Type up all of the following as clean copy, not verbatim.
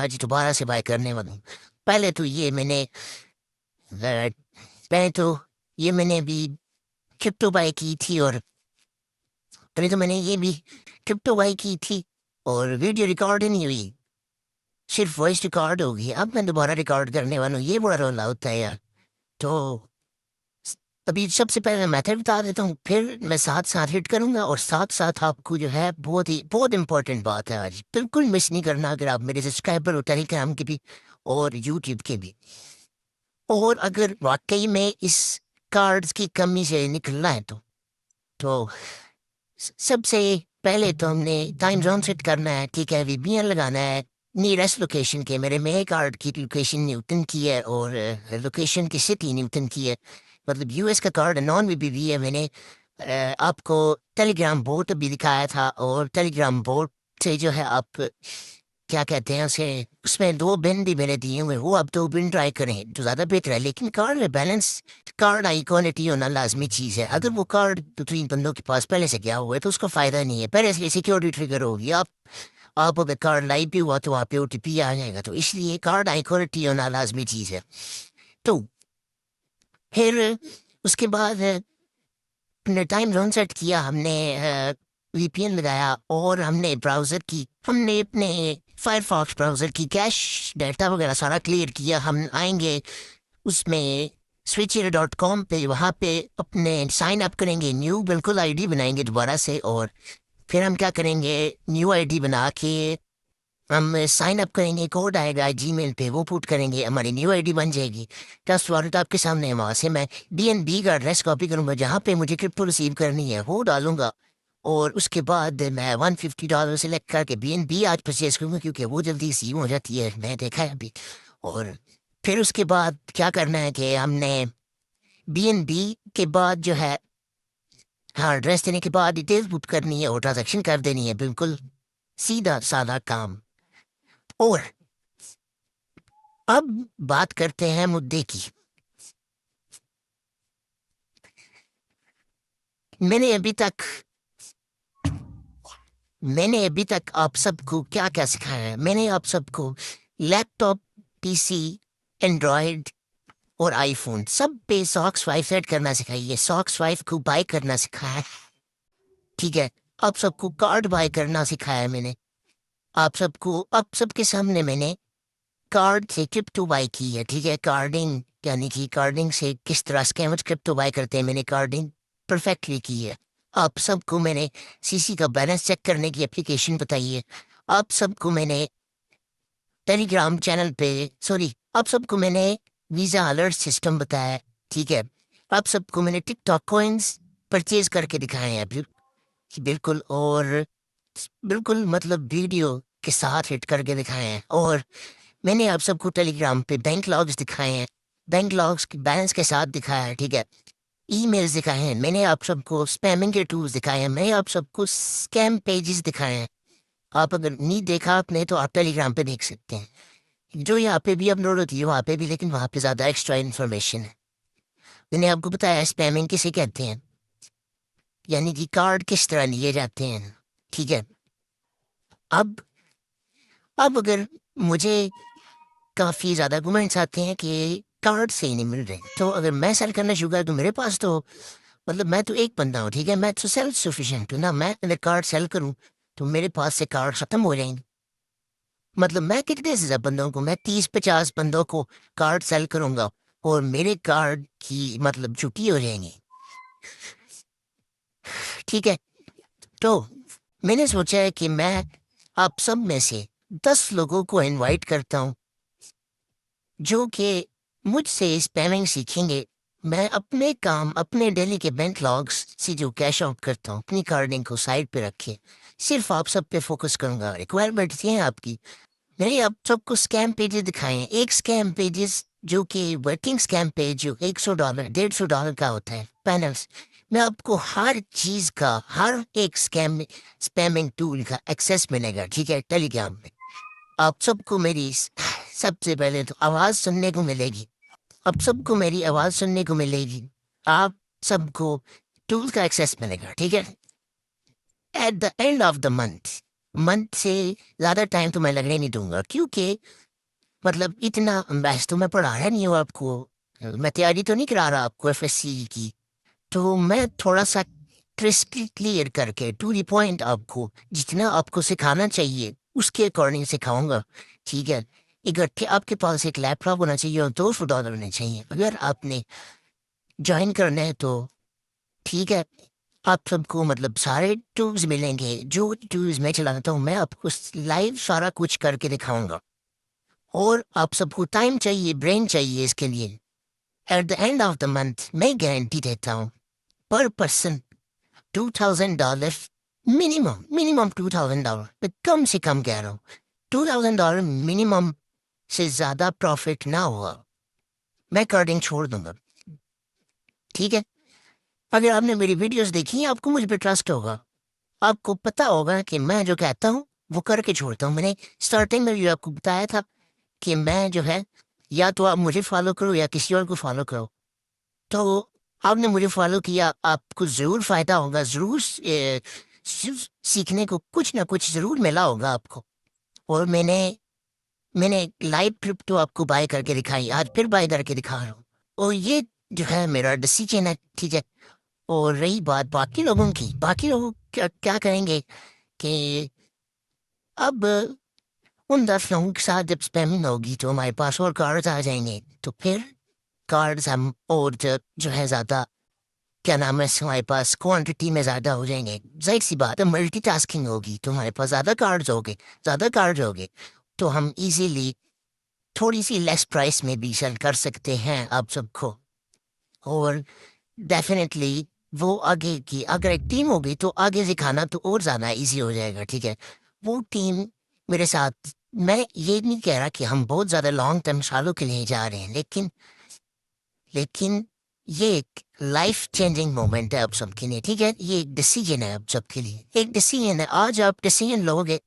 آج دوبارہ سے بائی کرنے والا ہوں۔ پہلے تو یہ میں نے پہلے تو یہ میں نے بھی کرپٹو بائی کی تھی، اور پہلے تو میں نے یہ بھی کرپٹو بائی کی تھی اور ویڈیو ریکارڈ ہی نہیں ہوئی، صرف وائس ریکارڈ ہوگی۔ اب میں دوبارہ ریکارڈ کرنے والا ہوں، یہ بڑا رولا ہوتا ہے یار۔ تو ابھی سب سے پہلے میتھڈ بتا دیتا ہوں، پھر میں ساتھ ساتھ ہٹ کروں گا، اور ساتھ ساتھ آپ کو جو ہے بہت امپورٹنٹ بات ہے آج، بالکل مس نہیں کرنا اگر آپ میرے سبسکرائبر ہو ٹیلی گرام کے بھی اور یوٹیوب کے بھی۔ اور اگر واقعی میں اس کارڈز کی کمی سے نکلنا ہے تو سب سے پہلے تو ہم نے ٹائم زون سیٹ کرنا ہے، ٹھیک ہے، وی پی این لگانا ہے نیئرسٹ لوکیشن کے۔ میرے کارڈ کی لوکیشن نیوٹن کی ہے، اور لوکیشن کی سٹی نیوٹن کی ہے، مطلب یو ایس کا کارڈ نان وی پی وی ہے۔ میں نے آپ کو ٹیلی گرام بوٹ بھی دکھایا تھا، اور ٹیلی گرام بوٹ سے جو ہے آپ کیا کہتے ہیں اسے، اس میں 2 بن بھی میں نے دیے ہوئے، وہ آپ 2 بن ٹرائی کریں تو زیادہ بہتر ہے۔ لیکن کارڈ میں بیلنس، کارڈ آئی کوالٹی ہونا لازمی چیز ہے۔ اگر وہ کارڈ 2-3 بندوں کے پاس پہلے سے گیا ہوا ہے تو اس کو فائدہ نہیں ہے، پہلے سے سیکیورٹی ٹریگر ہوگی۔ آپ اگر کارڈ لائیو بھی ہوا تو آپ پہ او ٹی پی آ جائے گا، تو اس لیے کارڈ آئی کوالٹی ہونا لازمی چیز ہے۔ تو پھر اس کے بعد نے ٹائم زون سیٹ کیا، ہم نے وی پی این لگایا، اور ہم نے اپنے فائر فاکس براؤزر کی کیش ڈیٹا وغیرہ سارا کلیئر کیا۔ ہم آئیں گے اس میں switcher.com پہ، وہاں پہ اپنے سائن اپ کریں گے، نیو بالکل آئی ڈی بنائیں گے دوبارہ سے، اور پھر ہم کیا کریں گے، نیو آئی ڈی بنا کے ہم سائن اپ کریں گے، کوڈ آئے گا جی میل پہ، وہ پوٹ کریں گے، ہماری نیو آئی ڈی بن جائے گی۔ ٹرسٹ والٹ آپ کے سامنے ہے، وہاں سے میں ڈی این بی کا ایڈریس کاپی کروں گا، جہاں پہ مجھے کرپٹو ریسیو کرنی ہے وہ ڈالوں گا، اور اس کے بعد میں $150 سلیکٹ کر کے بی این بی آج پرچیز کروں گا، کیونکہ وہ جلدی ریسیو ہو جاتی ہے، میں دیکھا ہے ابھی۔ اور پھر اس کے بعد کیا کرنا ہے کہ ہم نے بی این بی کے بعد جو ہے، ہاں، ایڈریس دینے کے بعد ڈیٹیل پٹ کرنی ہے اور ٹرانزیکشن کر دینی ہے، بالکل سیدھا سادہ کام۔ اور اب بات کرتے ہیں مدعے کی۔ میں نے ابھی تک آپ سب کو کیا کیا سکھایا ہے؟ میں نے آپ سب کو لیپ ٹاپ، پی سی، اینڈرائڈ اور آئی فون سب پہ ساکس 5 سیٹ کرنا سکھائی ہے، ساکس 5 کو بائی کرنا سکھایا ہے، ٹھیک ہے۔ آپ سب کو کارڈ بائی کرنا سکھایا ہے میں نے، آپ سب کے سامنے میں نے کارڈ سے کرپٹو بائی کی ہے، ٹھیک ہے۔ کارڈنگ یعنی کہ کارڈنگ سے کس طرح اسکیمرز کرپٹو بائی کرتے ہیں، میں نے کارڈنگ پرفیکٹلی کی ہے۔ آپ سب کو میں نے سی سی کا بیلنس چیک کرنے کی اپلیکیشن بتائی ہے، آپ سب کو میں نے ٹیلی گرام چینل پہ آپ سب کو میں نے ویزا الرٹ سسٹم بتایا ہے، ٹھیک ہے۔ آپ سب کو میں نے ٹک ٹاک کوئنس پرچیز کر کے دکھائے ہیں بالکل، اور بالکل مطلب ویڈیو کے ساتھ ہٹ کر کے دکھائے ہیں۔ اور میں نے آپ سب کو ٹیلی گرام پہ بینک لاگس دکھائے ہیں، بینک لاگس بیلنس کے ساتھ دکھایا ہے، ٹھیک ہے۔ ای میلز دکھائے ہیں، میں نے آپ سب کو اسپیمنگ کے ٹولز دکھائے ہیں، میں نے آپ سب کو اسکیم پیجز دکھائے ہیں۔ آپ اگر نہیں دیکھا آپ نے تو آپ ٹیلی گرام پہ دیکھ سکتے ہیں، جو یہاں پہ بھی اپلوڈ ہوتی ہے وہاں پہ بھی، لیکن وہاں پہ زیادہ ایکسٹرا انفارمیشن ہے۔ میں نے آپ کو بتایا اسپیمنگ کسے کہتے ہیں، یعنی کہ کارڈ کس طرح لیے جاتے ہیں، ٹھیک ہے۔ اب اگر مجھے کافی زیادہ کمنٹس آتے ہیں کہ کارڈ صحیح نہیں مل رہے، تو اگر میں سیل کرنا شروع کر دوں، میرے پاس تو مطلب میں تو ایک بندہ ہوں، ٹھیک ہے، میں تو سیلف سفیشینٹ ہوں نا، میں اگر کارڈ سیل کروں تو میرے پاس سے کارڈ ختم ہو جائیں گے۔ مطلب میں کتنے سے زیادہ بندوں کو، میں 30-50 بندوں کو کارڈ سیل کروں گا، اور میرے کارڈ کی مطلب چھٹی ہو جائیں گی، ٹھیک ہے۔ تو میں نے سوچا ہے کہ میں آپ سب میں سے 10 لوگوں کو انوائٹ کرتا ہوں جو کہ مجھ سے اسپیمنگ سیکھیں گے۔ میں اپنے کام، اپنے ڈیلی کے بینک لاگس سے جو کیش آؤٹ کرتا ہوں، اپنی کارڈنگ کو سائڈ پہ رکھے، صرف آپ سب پہ فوکس کروں گا۔ ریکوائرمنٹ یہ ہے آپ کی، میں نے آپ سب کو اسکیم پیجز دکھائے ہیں، ایک اسکیم پیجز جو کہ ورکنگ اسکیم پیج جو $100 $150 کا ہوتا ہے پینلس، میں آپ کو ہر چیز کا، ہر ایک اسپیمنگ ٹول کا ایکسیس ملے گا، ٹھیک ہے، ٹیلی گرام میں۔ آپ سب کو میری سب سے پہلے تو آواز سننے کو ملے گی، آپ سب کو میری آواز سننے کو ملے گی، آپ سب کو ٹول کا ایکسیس ملے گا، ٹھیک ہے۔ At the end of the month month سے زیادہ ٹائم تو میں لگنے نہیں دوں گا، کیونکہ مطلب اتنا بیسٹ تو میں پڑھا رہا نہیں ہوں آپ کو، میں تیاری تو نہیں کرا رہا آپ کو ایف ایس سی کی، تو میں تھوڑا سا کرسپل کلیئر کر کے ٹو دی پوائنٹ آپ کو جتنا آپ کو سکھانا چاہیے اس کے اکارڈنگ سکھاؤں گا، ٹھیک ہے؟ اگر آپ کے پاس ایک لیپ ٹاپ ہونا چاہیے اور $200 ہونے چاہیے، اگر آپ نے جوائن کرنا ہے تو ٹھیک ہے، آپ سب کو مطلب سارے ٹولز ملیں گے، جو ٹولز میں چلاتا ہوں میں آپ کو لائیو سارا کچھ کر کے دکھاؤں گا، اور آپ سب کو ٹائم چاہیے، برین چاہیے اس کے لیے۔ At the end of the month میں گارنٹی دیتا ہوں پر پرسن $2,000، منیمم $2,000، میں کم سے کم کہہ رہا ہوں $2,000 منیمم سے زیادہ پروفٹ نہ ہوا، میں کارڈنگ چھوڑ دوں گا، ٹھیک ہے؟ اگر آپ نے میری ویڈیوز دیکھی ہیں آپ کو مجھ پہ ٹرسٹ ہوگا، آپ کو پتا ہوگا کہ میں جو کہتا ہوں وہ کر کے چھوڑتا ہوں۔ میں نے اسٹارٹنگ میں بھی آپ کو بتایا تھا کہ میں جو ہے یا تو آپ مجھے فالو کرو یا کسی اور کو فالو کرو، تو آپ نے مجھے فالو کیا، آپ کو ضرور فائدہ ہوگا، ضرور سیکھنے کو کچھ نہ کچھ ضرور ملا ہوگا آپ کو، اور میں نے لائیو کرپٹو آپ کو بائی کر کے دکھائی، آج پھر بائی کر کے دکھا رہا ہوں، اور یہ جو ہے میرا ڈیسیجن ہے، ٹھیک ہے؟ اور رہی بات باقی لوگوں کی، باقی لوگ کیا کریں گے کہ اب ان 10 لوگوں کے ساتھ جب اسپیمنگ ہوگی تو ہمارے پاس اور کارڈز آ جائیں گے، تو پھر کارڈز ہم اور جو ہے زیادہ کیا نام ہے ہمارے پاس کوانٹٹی میں زیادہ ہو جائیں گے، ظاہر سی بات ہے ملٹی ٹاسکنگ ہوگی تو ہمارے پاس زیادہ کارڈز ہوگے تو ہم ایزیلی تھوڑی سی لیس پرائس میں بھی سیل کر سکتے ہیں آپ سب کو، اور ڈیفینیٹلی وہ آگے کی اگر ایک ٹیم ہوگی تو آگے سکھانا تو اور زیادہ ایزی ہو جائے گا، ٹھیک ہے؟ وہ ٹیم میرے ساتھ، میں یہ نہیں کہہ رہا کہ ہم بہت زیادہ لانگ ٹرم سالوں کے لیے جا رہے ہیں، لیکن یہ ایک لائف چینجنگ مومنٹ ہے آپ سب کے لیے، ٹھیک ہے؟ یہ ایک ڈیسیجن ہے آپ سب کے لیے، ایک ڈیسیجن ہے، آج آپ ڈیسیجن لو گے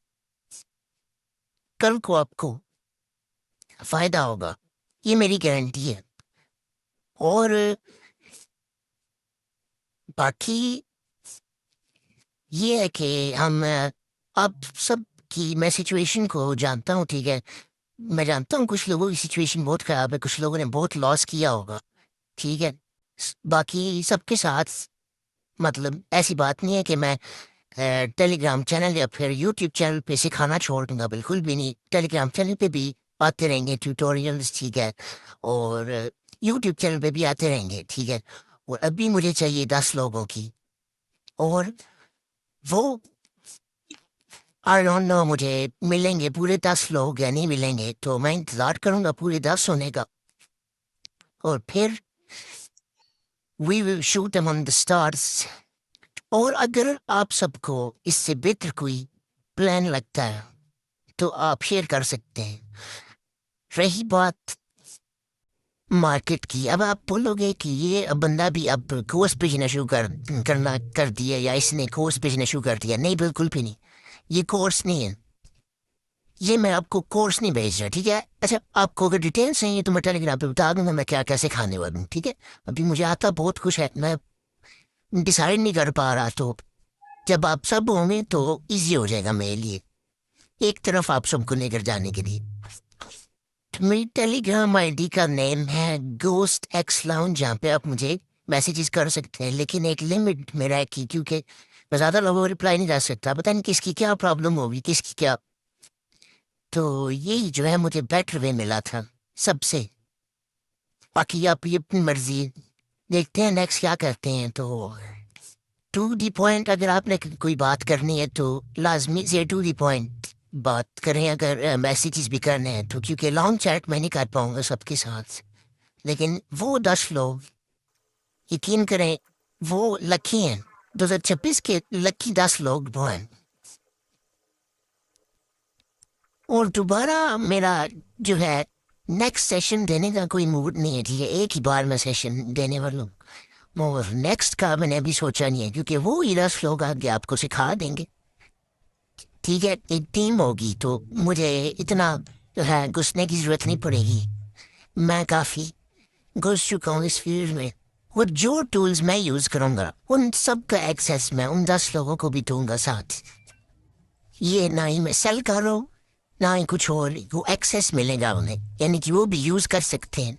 کل کو آپ کو فائدہ ہوگا، یہ میری گارنٹی ہے، اور باقی یہ ہے کہ ہم آپ سب کی میں سچویشن کو جانتا ہوں، ٹھیک ہے؟ میں جانتا ہوں کچھ لوگوں کی سچویشن بہت خراب ہے، کچھ لوگوں نے بہت لاس کیا ہوگا، ٹھیک ہے؟ باقی سب کے ساتھ مطلب ایسی بات نہیں ہے کہ میں ٹیلی گرام چینل یا پھر یوٹیوب چینل پہ سکھانا چھوڑ دوں گا، بالکل بھی نہیں، ٹیلی گرام چینل پہ بھی آتے رہیں گے ٹیوٹوریلز، ٹھیک ہے؟ اور یوٹیوب چینل پہ بھی آتے رہیں گے، ٹھیک ہے؟ اور ابھی مجھے چاہیے 10 لوگوں کی، اور وہ آئی ڈونٹ نو مجھے ملیں گے پورے 10 لوگ یا نہیں ملیں گے، تو میں انتظار کروں گا پورے 10 ہونے کا، اور پھر وی ول شوٹ امong the stars۔ اور اگر آپ سب کو اس سے بہتر کوئی پلان لگتا ہے تو آپ شیئر کر سکتے ہیں۔ رہی بات مارکیٹ کی، اب آپ بولو گے کہ یہ بندہ بھی اب کورس بھیجنا شروع کرنا کر دیا، یا اس نے کورس بھیجنا شروع کر دیا، نہیں بالکل بھی نہیں، یہ کورس نہیں ہے، یہ میں آپ کو کورس نہیں بھیج رہا، ٹھیک ہے؟ اچھا آپ کو اگر ڈیٹیلس چاہیے تو میں ٹیلی گرام پہ بتا دوں گا میں کیا کیسے کھانے والا ہوں، ٹھیک ہے؟ ابھی مجھے آتا بہت کچھ ہے، میں ڈیسائڈ نہیں کر پا رہا، تو جب آپ سب ہوں گے تو ایزی ہو جائے گا میرے لیے ایک طرف آپ سب کو لے کر جانے کے لیے۔ میری ٹیلی گرام آئی ڈی کا نیم ہے گوسٹ ایکس لاؤنج، جہاں پہ آپ مجھے میسیجز کر سکتے ہیں، لیکن ایک لمٹ میرا ہے کہ کیونکہ میں زیادہ لوگوں کو رپلائی نہیں کر سکتا، پتہ نہیں کس کی کیا پرابلم ہوگی، کس کی کیا، تو یہی جو ہے مجھے بیٹر وے ملا تھا سب سے، باقی آپ یہ اپنی مرضی دیکھتے ہیں نیکسٹ کیا کرتے ہیں۔ تو ٹو دی پوائنٹ اگر آپ نے کوئی بات کرنی ہے تو لازمی سے ٹو دی پوائنٹ بات کریں، اگر میسیجز بھی کرنے ہیں تو، کیونکہ لانگ چیٹ میں نہیں کر پاؤں گا سب کے ساتھ، لیکن وہ 10 لوگ یقین کریں وہ لکی ہیں، 2026 کے لکی 10 لوگ وہ ہیں، اور دوبارہ میرا جو ہے نیکسٹ سیشن دینے کا کوئی موڈ نہیں ہے، ٹھیک ہے؟ ایک ہی بار میں سیشن دینے والا ہوں، اور نیکسٹ کا میں نے ابھی سوچا نہیں ہے، کیونکہ وہ ہی 10 لوگ آگے آپ کو سکھا دیں گے، ٹھیک ہے؟ ایک ٹیم ہوگی تو مجھے اتنا جو ہے گھسنے کی ضرورت نہیں پڑے گی، میں کافی گھس چکا ہوں اس فیلڈ میں، اور جو ٹولز میں یوز کروں گا ان سب کا ایکسیس میں ان 10 لوگوں کو بھی دوں گا ساتھ، یہ نہ ہی میں سیل کر رہا ہوں نہ ہی کچھ اور، وہ ایکسیس ملے گا انہیں، یعنی کہ وہ بھی یوز کر سکتے ہیں۔